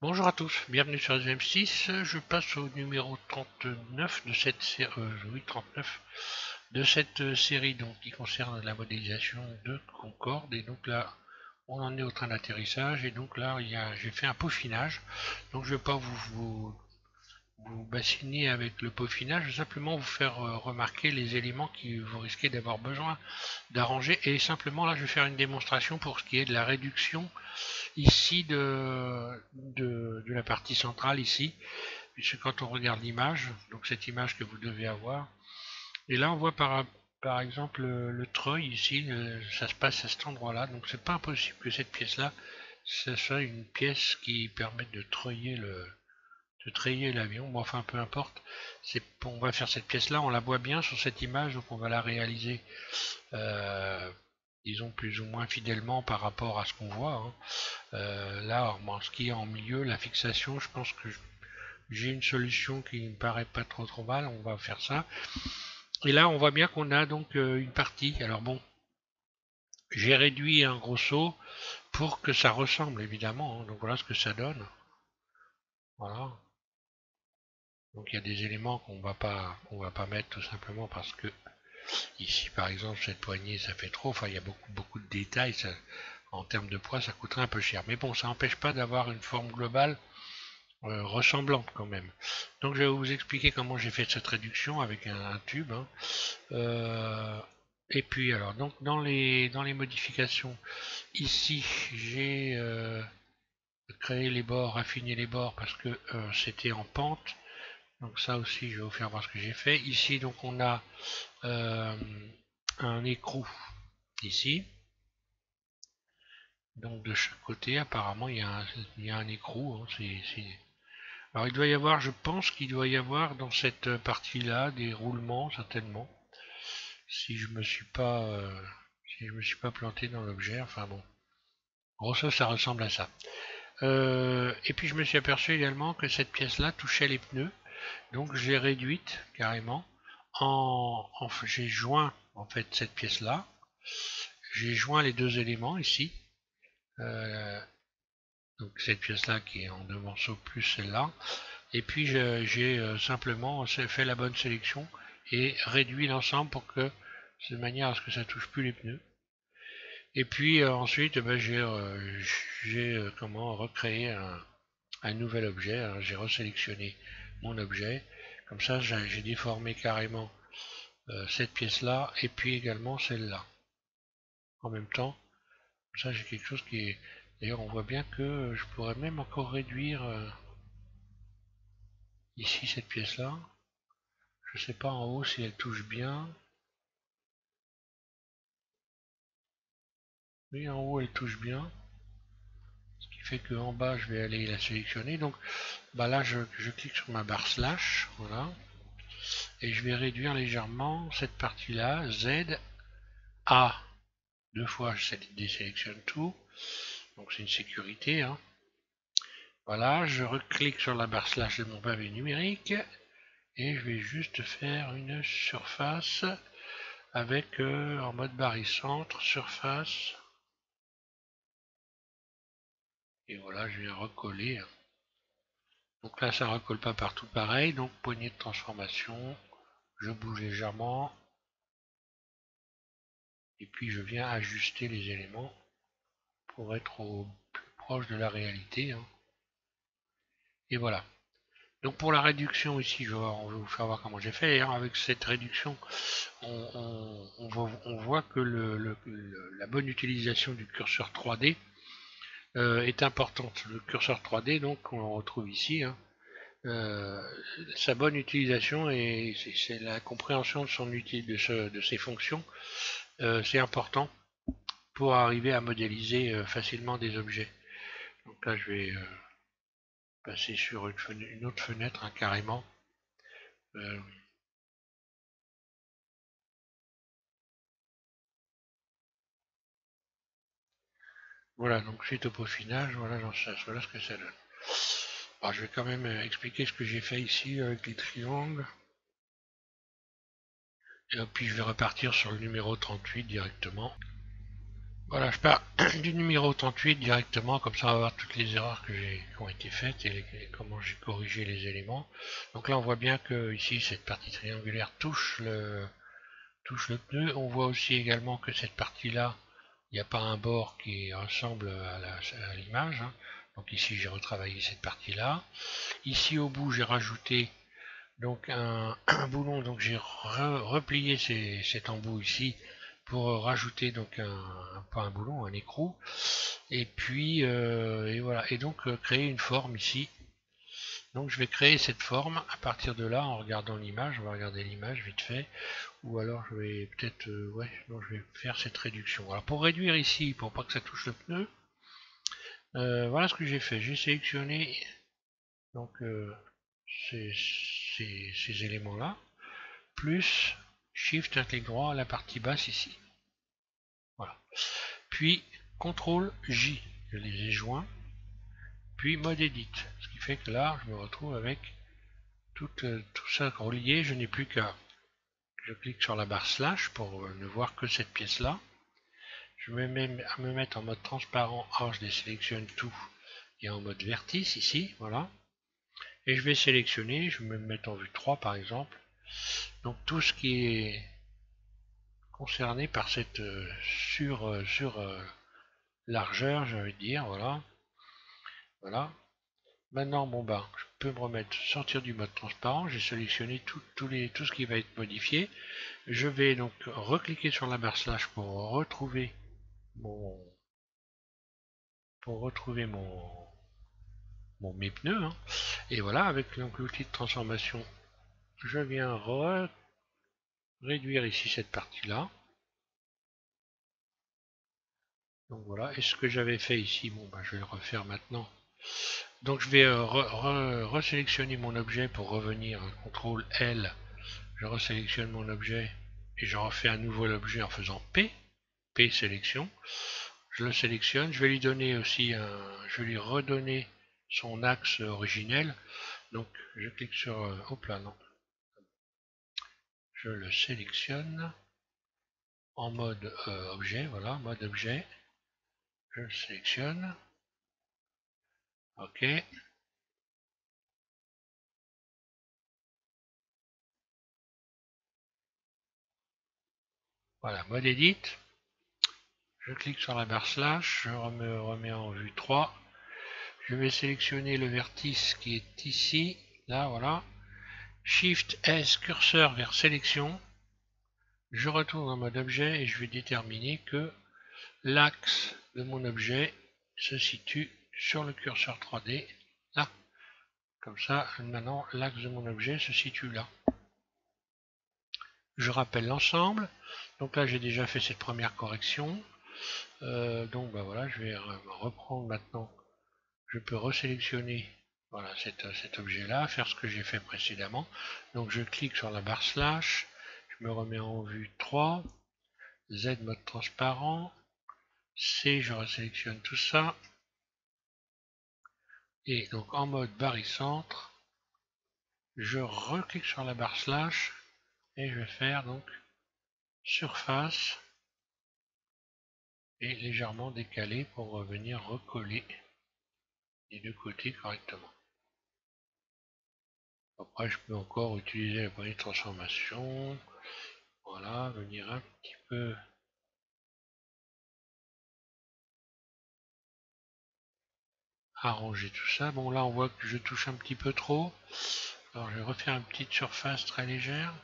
Bonjour à tous, bienvenue sur SM6. Je passe au numéro 39 de cette série, oui, 39 de cette série donc, qui concerne la modélisation de Concorde. Et donc là, on en est au train d'atterrissage. Et donc là, j'ai fait un peaufinage. Donc je ne vais pas vous bassiner avec le peaufinage, je vais simplement vous faire remarquer les éléments que vous risquez d'avoir besoin d'arranger. Et simplement là, je vais faire une démonstration pour ce qui est de la réduction ici de la partie centrale ici, puisque quand on regarde l'image, donc cette image que vous devez avoir, et là on voit par exemple le treuil ici, ça se passe à cet endroit-là, donc c'est pas impossible que cette pièce-là, ce soit une pièce qui permette de treiller l'avion. Bon, enfin peu importe, on va faire cette pièce-là, on la voit bien sur cette image, donc on va la réaliser euh, disons plus ou moins fidèlement par rapport à ce qu'on voit, hein. Là, bon, ce qui est en milieu, la fixation, je pense que j'ai une solution qui me paraît pas trop mal, on va faire ça. Et là, on voit bien qu'on a donc une partie. Alors bon, j'ai réduit un grosso pour que ça ressemble évidemment, hein. Donc voilà ce que ça donne. Voilà. Donc il y a des éléments qu'on va pas mettre tout simplement parce que ici par exemple cette poignée ça fait trop. Enfin il y a beaucoup de détails. En termes de poids ça coûterait un peu cher. Mais bon ça n'empêche pas d'avoir une forme globale ressemblante quand même. Donc je vais vous expliquer comment j'ai fait cette réduction avec un tube, hein. Euh, et puis alors donc dans les modifications, ici j'ai créé les bords, affiné les bords parce que c'était en pente. Donc ça aussi je vais vous faire voir ce que j'ai fait. Ici donc on a euh, un écrou ici. Donc de chaque côté apparemment il y a un écrou, hein. Alors il doit y avoir, je pense qu'il doit y avoir dans cette partie-là des roulements certainement. Si je me suis pas, si je me suis pas planté dans l'objet, enfin bon. Grosso ça ressemble à ça. Et puis je me suis aperçu également que cette pièce-là touchait les pneus, donc j'ai réduite carrément. J'ai joint en fait cette pièce-là. J'ai joint les deux éléments ici. Euh, donc cette pièce-là qui est en deux morceaux plus celle-là. Et puis j'ai simplement fait la bonne sélection et réduit l'ensemble pour que de manière à ce que ça touche plus les pneus. Et puis ensuite ben, j'ai comment recréé un nouvel objet. J'ai resélectionné mon objet. Comme ça j'ai déformé carrément cette pièce-là et puis également celle-là. En même temps, comme ça j'ai quelque chose qui est. D'ailleurs on voit bien que je pourrais même encore réduire ici cette pièce-là. Je sais pas en haut si elle touche bien. Oui, en haut elle touche bien. Ce qui fait que en bas je vais aller la sélectionner. Donc bah là je clique sur ma barre slash. Voilà. Et je vais réduire légèrement cette partie-là. Z, A. Deux fois je désélectionne tout. Donc c'est une sécurité, hein. Voilà, je reclique sur la barre slash de mon pavé numérique. Et je vais juste faire une surface avec en mode barycentre, surface. Et voilà, je viens recoller. Donc là, ça ne recolle pas partout pareil. Donc poignée de transformation, je bouge légèrement. Et puis je viens ajuster les éléments pour être au plus proche de la réalité, hein. Et voilà. Donc pour la réduction ici, je vais vous faire voir comment j'ai fait. Et avec cette réduction, on voit que la bonne utilisation du curseur 3D est importante. Le curseur 3D, donc, on le retrouve ici, hein. Euh, Sa bonne utilisation et c'est la compréhension de de ses fonctions, c'est important pour arriver à modéliser facilement des objets. Donc là, je vais passer sur une autre fenêtre, hein, carrément. Euh, voilà, donc suite au peaufinage, voilà ce que ça donne. Alors, je vais quand même expliquer ce que j'ai fait ici avec les triangles. Et puis je vais repartir sur le numéro 38 directement. Voilà, je pars du numéro 38 directement, comme ça on va voir toutes les erreurs qui ont été faites et comment j'ai corrigé les éléments. Donc là on voit bien que ici cette partie triangulaire touche le pneu. On voit aussi également que cette partie-là, il n'y a pas un bord qui ressemble à l'image, hein. Donc ici j'ai retravaillé cette partie-là. Ici au bout j'ai rajouté donc un boulon, donc j'ai replié cet embout ici pour rajouter donc pas un boulon, un écrou, et puis et voilà, et donc créer une forme ici. Donc je vais créer cette forme à partir de là en regardant l'image. On va regarder l'image vite fait, ou alors je vais peut-être ouais, non, je vais faire cette réduction. Alors pour réduire ici, pour pas que ça touche le pneu, voilà ce que j'ai fait. J'ai sélectionné donc ces, ces éléments là, plus Shift, un clic droit à la partie basse ici. Voilà. Puis CTRL J, je les ai joints. Puis mode Edit, ce qui fait que là, je me retrouve avec tout ça relié. Je n'ai plus qu'à, je clique sur la barre slash pour ne voir que cette pièce-là. Je me mets à me mettre en mode transparent. Alors je désélectionne tout et en mode vertice ici, voilà. Et je vais sélectionner, je vais me mettre en vue 3 par exemple. Donc tout ce qui est concerné par cette sur largeur, je vais dire, voilà. Voilà. Maintenant, bon bah, je peux me remettre, sortir du mode transparent. J'ai sélectionné tout ce qui va être modifié. Je vais donc recliquer sur la barre slash mon, pour retrouver mes pneus, hein. Et voilà, avec l'outil de transformation, je viens réduire ici cette partie-là. Donc voilà, et ce que j'avais fait ici, bon bah, je vais le refaire maintenant. Donc je vais resélectionner mon objet pour revenir, CTRL L, je resélectionne mon objet et je refais à nouveau l'objet en faisant P sélection. Je le sélectionne, je vais lui donner aussi je vais lui redonner son axe originel. Donc je clique sur, hop là, non, je le sélectionne en mode objet, voilà, mode objet, je le sélectionne, ok. Voilà, mode edit, je clique sur la barre slash, je me remets en vue 3, je vais sélectionner le vertice qui est ici, là, voilà, Shift S curseur vers sélection, je retourne en mode objet et je vais déterminer que l'axe de mon objet se situe sur le curseur 3D, là. Comme ça, maintenant, l'axe de mon objet se situe là. Je rappelle l'ensemble. Donc là, j'ai déjà fait cette première correction. Donc bah voilà, je vais reprendre maintenant. Je peux resélectionner voilà, cet objet-là, faire ce que j'ai fait précédemment. Donc je clique sur la barre slash, je me remets en vue 3, Z mode transparent, C, je resélectionne tout ça. Et donc en mode barycentre, je reclique sur la barre slash et je vais faire donc surface et légèrement décalé pour venir recoller les deux côtés correctement. Après, je peux encore utiliser la poignée de transformation. Voilà, venir un petit peu arranger tout ça. Bon, là, on voit que je touche un petit peu trop. Alors, je vais refaire une petite surface très légère.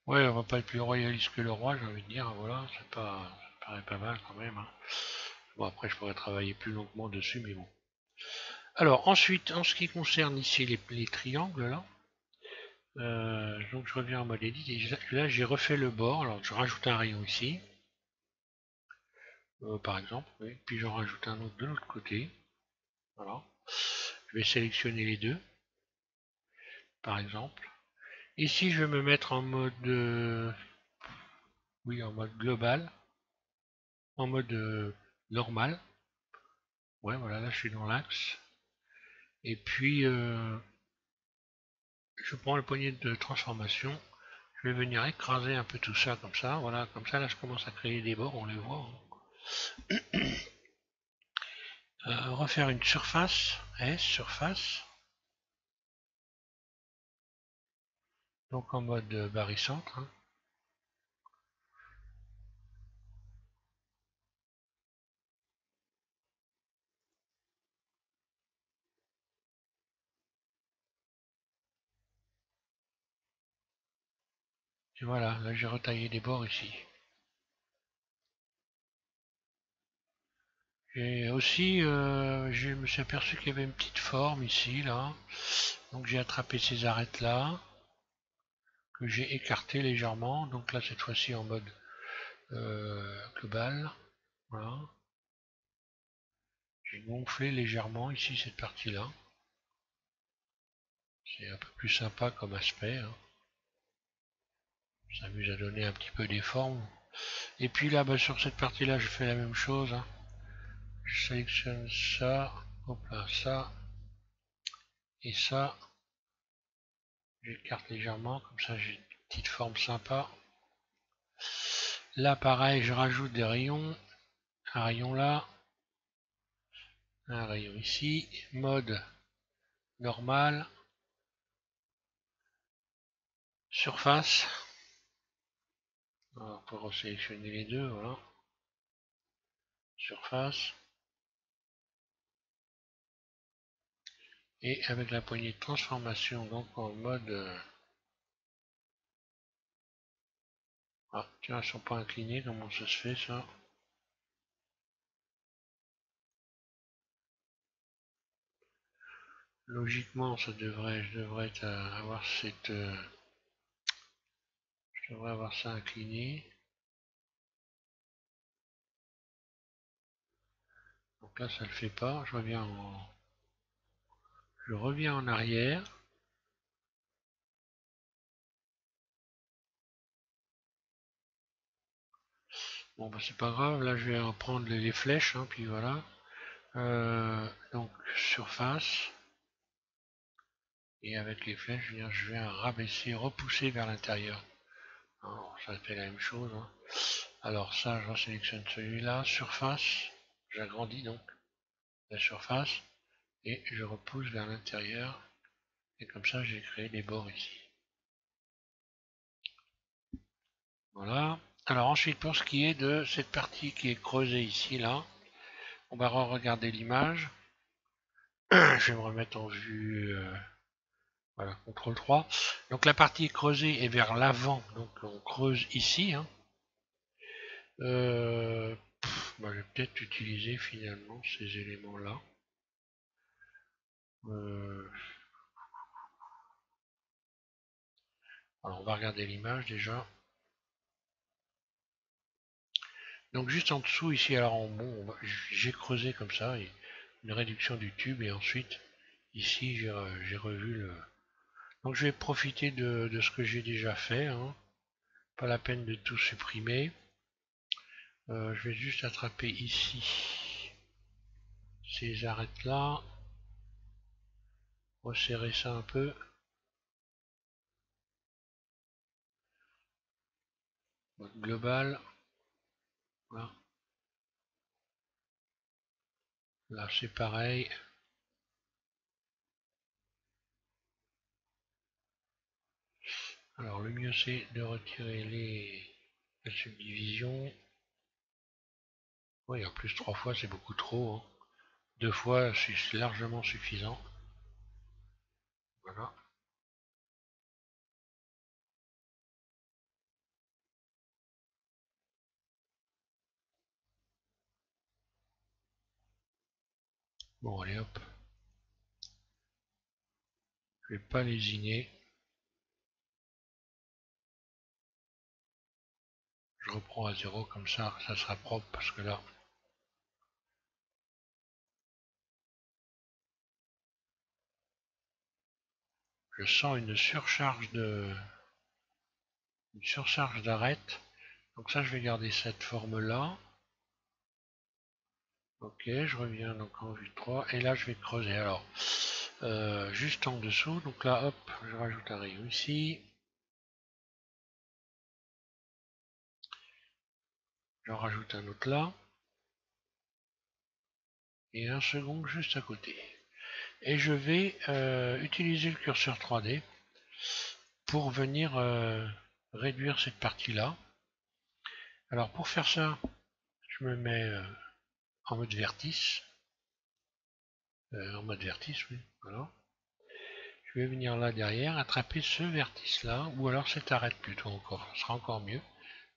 Ouais, on va pas être plus royaliste que le roi, j'ai envie de dire, voilà, ça paraît pas mal quand même, hein. Bon, après, je pourrais travailler plus longuement dessus, mais bon. Alors, ensuite, en ce qui concerne ici les triangles, là, donc je reviens en mode edit, et là, j'ai refait le bord, alors je rajoute un rayon ici, par exemple, oui. Puis j'en rajoute un autre de l'autre côté, voilà. Je vais sélectionner les deux, par exemple. Ici, je vais me mettre en mode, oui, en mode global, en mode normal. Ouais, voilà, là, je suis dans l'axe. Et puis, je prends le poignet de transformation. Je vais venir écraser un peu tout ça comme ça. Voilà, comme ça, là, je commence à créer des bords, on les voit, hein. Refaire une surface, surface. Donc en mode barycentre, hein. Et voilà, là j'ai retaillé des bords ici. Et aussi, je me suis aperçu qu'il y avait une petite forme ici, là. Donc j'ai attrapé ces arêtes-là, que j'ai écartées légèrement. Donc là, cette fois-ci en mode global. Voilà. J'ai gonflé légèrement ici cette partie-là. C'est un peu plus sympa comme aspect, hein. Ça s'amuse à donner un petit peu des formes. Et puis là, bah, sur cette partie-là, je fais la même chose, hein. Je sélectionne ça, hop là, ça et ça. J'écarte légèrement, comme ça j'ai une petite forme sympa. Là, pareil, je rajoute des rayons. Un rayon là, un rayon ici. Mode normal. Surface. On peut resélectionner les deux, voilà. Surface. Et avec la poignée de transformation, donc en mode... Ah, tiens, elles sont pas inclinées, comment ça se fait ça? Logiquement, je devrais avoir je devrais avoir ça incliné. Donc là, ça le fait pas. Je reviens en arrière. Bon, bah c'est pas grave. Là, je vais reprendre les flèches, hein, puis voilà. Donc surface. Et avec les flèches, je viens rabaisser, repousser vers l'intérieur. Alors, ça fait la même chose, hein. Alors ça, je sélectionne celui-là. Surface. J'agrandis donc la surface. Et je repousse vers l'intérieur. Et comme ça, j'ai créé des bords ici. Voilà. Alors ensuite, pour ce qui est de cette partie qui est creusée ici, là, on va re-regarder l'image. Je vais me remettre en vue, voilà, CTRL 3. Donc la partie creusée est vers l'avant, donc on creuse ici, hein. Bah, je vais peut-être utiliser finalement ces éléments-là. Alors on va regarder l'image déjà. Donc juste en dessous ici, alors bon, j'ai creusé comme ça, et une réduction du tube, et ensuite ici j'ai revu le... Donc je vais profiter de ce que j'ai déjà fait, hein. Pas la peine de tout supprimer. Je vais juste attraper ici ces arêtes là, resserrer ça un peu. Mode global, voilà. Là c'est pareil. Alors le mieux c'est de retirer la subdivision. Oui, en plus 3 fois c'est beaucoup trop, hein. 2 fois c'est largement suffisant. Voilà. Bon, allez hop. Je vais pas lésiner. Je reprends à 0 comme ça sera propre parce que là, je sens une surcharge d'arête. Donc ça, je vais garder cette forme-là. Ok, je reviens donc en vue 3 et là, je vais creuser. Alors, juste en dessous, donc là, hop, je rajoute un rayon ici. J'en rajoute un autre là. Et un second juste à côté. Et je vais utiliser le curseur 3D pour venir réduire cette partie-là. Alors pour faire ça, je me mets en mode vertice. Oui, voilà. Je vais venir là derrière, attraper ce vertice-là, ou alors cette arête plutôt encore, ce sera encore mieux.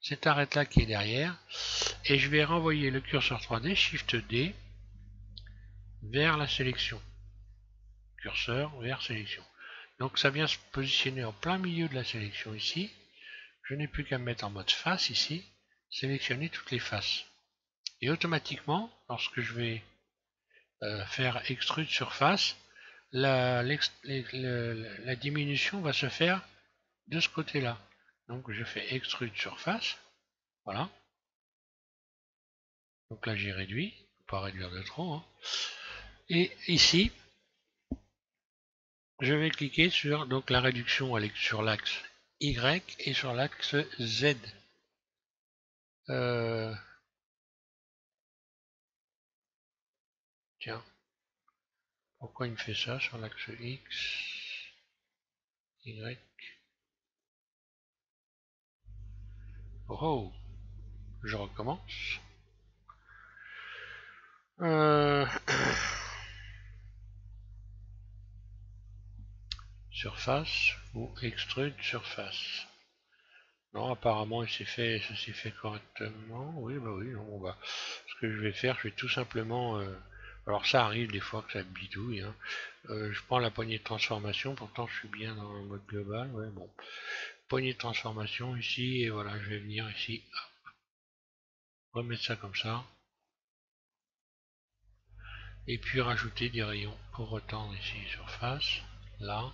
Cette arête-là qui est derrière, et je vais renvoyer le curseur 3D, Shift D, vers la sélection. Curseur vers sélection. Donc ça vient se positionner en plein milieu de la sélection ici. Je n'ai plus qu'à me mettre en mode face ici, sélectionner toutes les faces. Et automatiquement, lorsque je vais faire extrude surface, la diminution va se faire de ce côté-là. Donc je fais extrude surface, voilà. Donc là j'ai réduit, pas réduire de trop. Hein. Et ici, je vais cliquer sur donc la réduction sur l'axe Y et sur l'axe Z. Tiens, pourquoi il me fait ça sur l'axe X, Y? Oh, je recommence. Surface ou extrude surface. Non, apparemment, ça s'est fait correctement. Oui, bah oui, non, bah, ce que je vais faire, je vais tout simplement... alors ça arrive des fois que ça bidouille. Hein. Je prends la poignée de transformation, pourtant je suis bien dans le mode global. Ouais, bon. Poignée de transformation ici, et voilà, je vais venir ici. Hop, remettre ça comme ça. Et puis rajouter des rayons pour retendre ici surface. Là.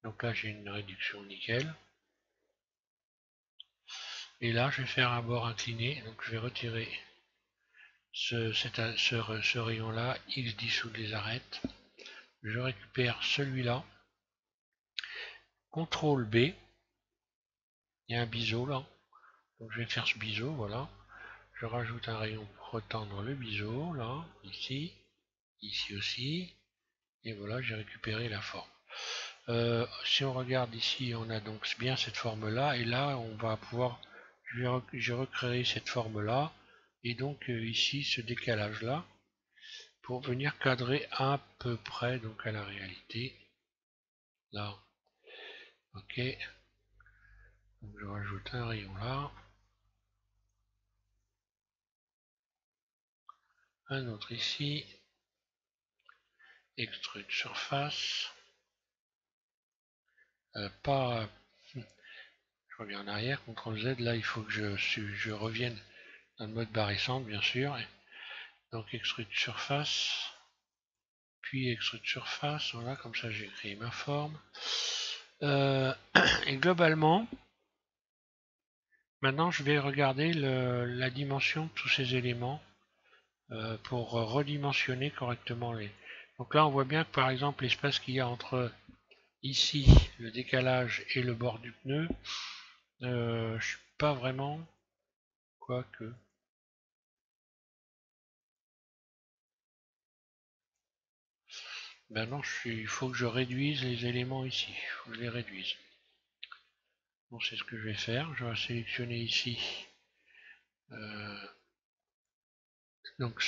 Donc là, j'ai une réduction nickel. Et là, je vais faire un bord incliné. Donc je vais retirer ce rayon-là, X dissout les arêtes. Je récupère celui-là. CTRL B. Il y a un biseau là. Donc je vais faire ce biseau, voilà. Je rajoute un rayon pour retendre le biseau, là, ici. Ici aussi. Et voilà, j'ai récupéré la forme. Si on regarde ici, on a donc bien cette forme-là. Et là, on va pouvoir... Je recréer cette forme-là. Et donc ici, ce décalage-là. Pour venir cadrer à peu près donc à la réalité. Là. Ok. Donc je rajoute un rayon là. Un autre ici. Extrude surface. Pas... Je reviens en arrière, CTRL Z, là il faut que je revienne dans le mode barrissante bien sûr. Donc extrude surface, puis extrude surface, voilà, comme ça j'ai créé ma forme. Et globalement, maintenant je vais regarder la dimension de tous ces éléments pour redimensionner correctement les... Donc là on voit bien que par exemple l'espace qu'il y a entre ici le décalage et le bord du pneu, je suis pas vraiment, quoique... Maintenant, il faut que je réduise les éléments ici. Il faut que je les réduise. Bon, c'est ce que je vais faire. Je vais sélectionner ici. Donc,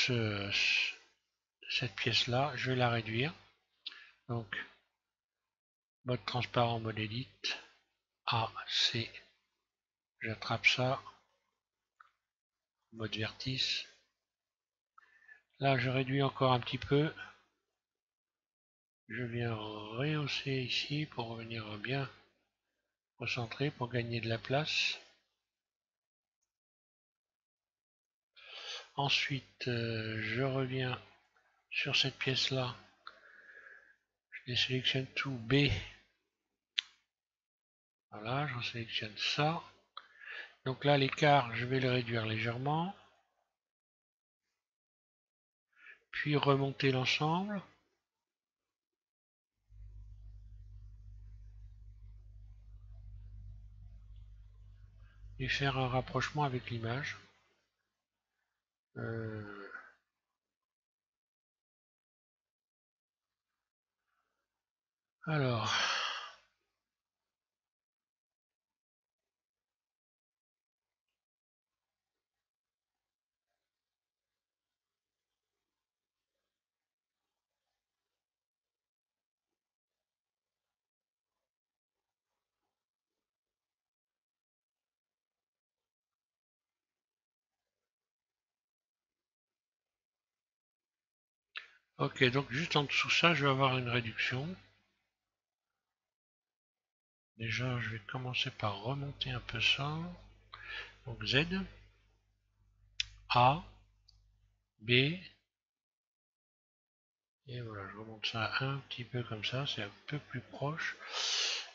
cette pièce-là, je vais la réduire. Donc, mode transparent, mode edit. A, C. J'attrape ça. Mode vertice. Là, je réduis encore un petit peu. Je viens rehausser ici pour revenir bien recentrer, pour gagner de la place. Ensuite, je reviens sur cette pièce-là. Je désélectionne tout B. Voilà, je sélectionne ça. Donc là, l'écart, je vais le réduire légèrement. Puis remonter l'ensemble. Et faire un rapprochement avec l'image. Alors, ok, donc juste en dessous ça, je vais avoir une réduction. Déjà, je vais commencer par remonter un peu ça. Donc Z, A, B, et voilà, je remonte ça un petit peu comme ça, c'est un peu plus proche.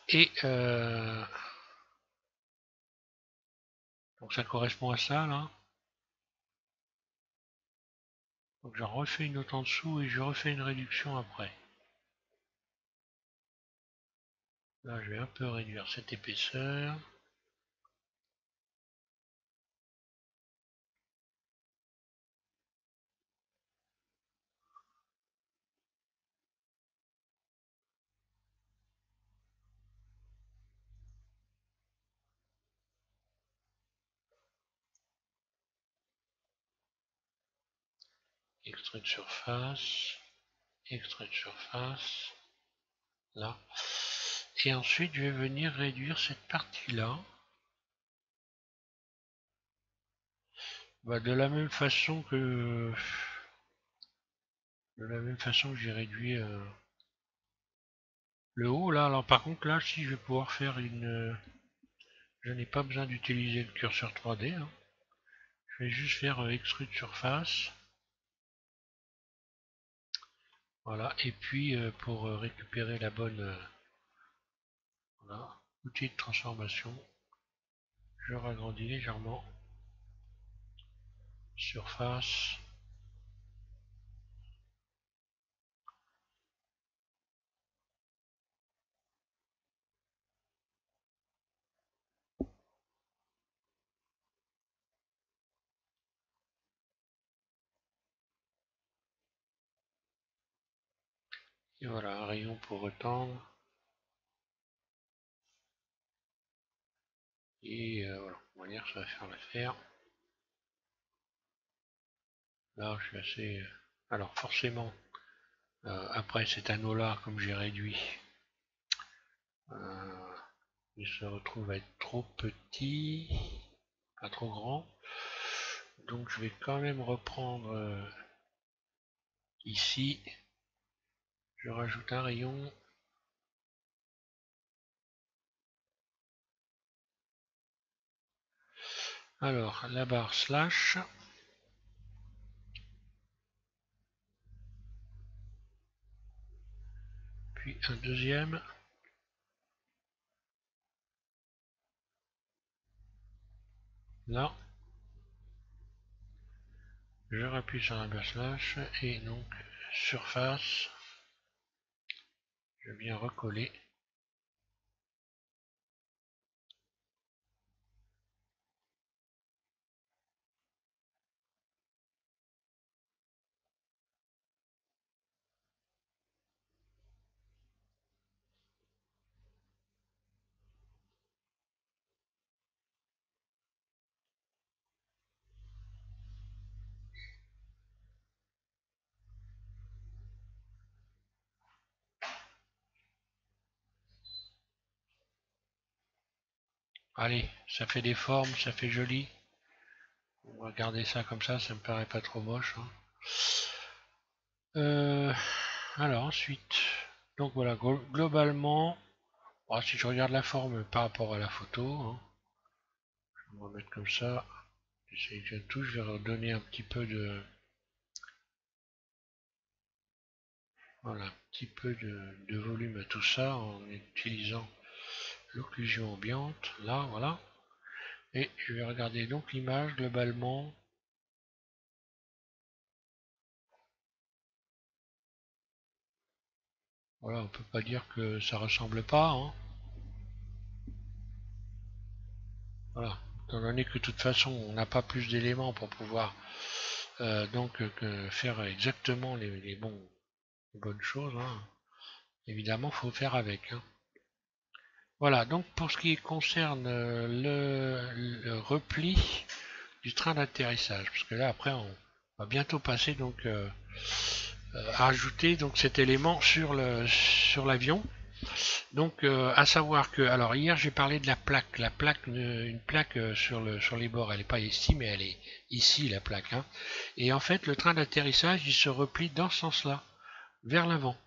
Et donc ça correspond à ça là. Donc j'en refais une autre en dessous et je refais une réduction après. Là, je vais un peu réduire cette épaisseur. Extrait de surface. Extrait de surface. Là. Et ensuite, je vais venir réduire cette partie-là. Bah, de la même façon que j'ai réduit le haut là. Alors par contre là, si je vais pouvoir faire une, je n'ai pas besoin d'utiliser le curseur 3D. Hein. Je vais juste faire extrude surface. Voilà. Et puis pour récupérer la bonne, voilà, outil de transformation, je ragrandis légèrement. Surface. Et voilà, un rayon pour retendre. Et voilà, on va dire que ça va faire l'affaire. Là, je suis assez... alors forcément, après cet anneau-là, comme j'ai réduit, il se retrouve à être trop petit, pas trop grand. Donc je vais quand même reprendre ici. Je rajoute un rayon. Alors, la barre slash. Puis un deuxième. Là. Je rappuie sur la barre slash. Et donc, surface. Je viens recoller. Allez, ça fait des formes, ça fait joli. On va garder ça comme ça me paraît pas trop moche. Hein. Alors ensuite, donc voilà, globalement, si je regarde la forme par rapport à la photo, hein, je vais me remettre comme ça. J'essaie de tout, je vais redonner un petit peu de, voilà, un petit peu de volume à tout ça en utilisant l'occlusion ambiante, là, voilà. Et je vais regarder donc l'image globalement. Voilà, on peut pas dire que ça ressemble pas, hein. Voilà. Étant donné que de toute façon on n'a pas plus d'éléments pour pouvoir faire exactement les bonnes choses, hein. Évidemment, faut faire avec, hein. Voilà, donc pour ce qui concerne le repli du train d'atterrissage, parce que là après on va bientôt passer donc à ajouter donc cet élément sur l'avion. Donc à savoir que, alors hier j'ai parlé de la plaque, une plaque sur les bords, elle n'est pas ici mais elle est ici la plaque, hein. Et en fait le train d'atterrissage il se replie dans ce sens-là, vers l'avant.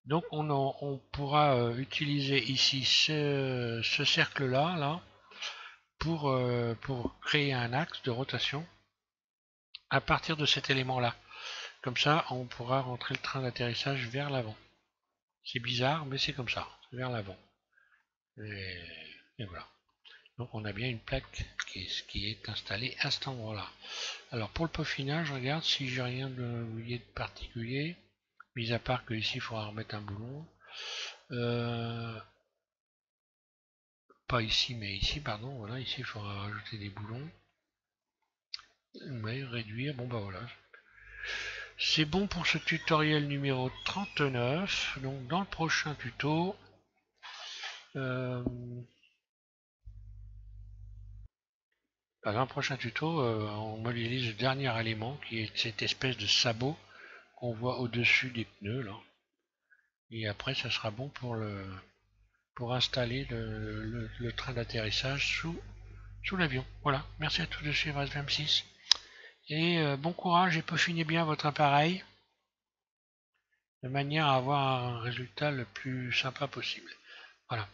Donc on pourra utiliser ici ce cercle-là, là, pour créer un axe de rotation à partir de cet élément-là. Comme ça, on pourra rentrer le train d'atterrissage vers l'avant. C'est bizarre, mais c'est comme ça, vers l'avant. Et voilà. Donc on a bien une plaque qui est installée à cet endroit-là. Alors pour le peaufinage, je regarde si j'ai rien de particulier, mis à part que ici il faudra remettre un boulon. Pas ici, mais ici, pardon, voilà, ici il faudra rajouter des boulons. Ouais, réduire, bon bah voilà. C'est bon pour ce tutoriel numéro 39. Donc dans le prochain tuto, on modélise le dernier élément qui est cette espèce de sabot qu'on voit au-dessus des pneus là. Et après, ça sera bon pour installer le train d'atterrissage sous l'avion. Voilà. Merci à tous de suivre S26. Et bon courage et peaufinez bien votre appareil de manière à avoir un résultat le plus sympa possible. Voilà.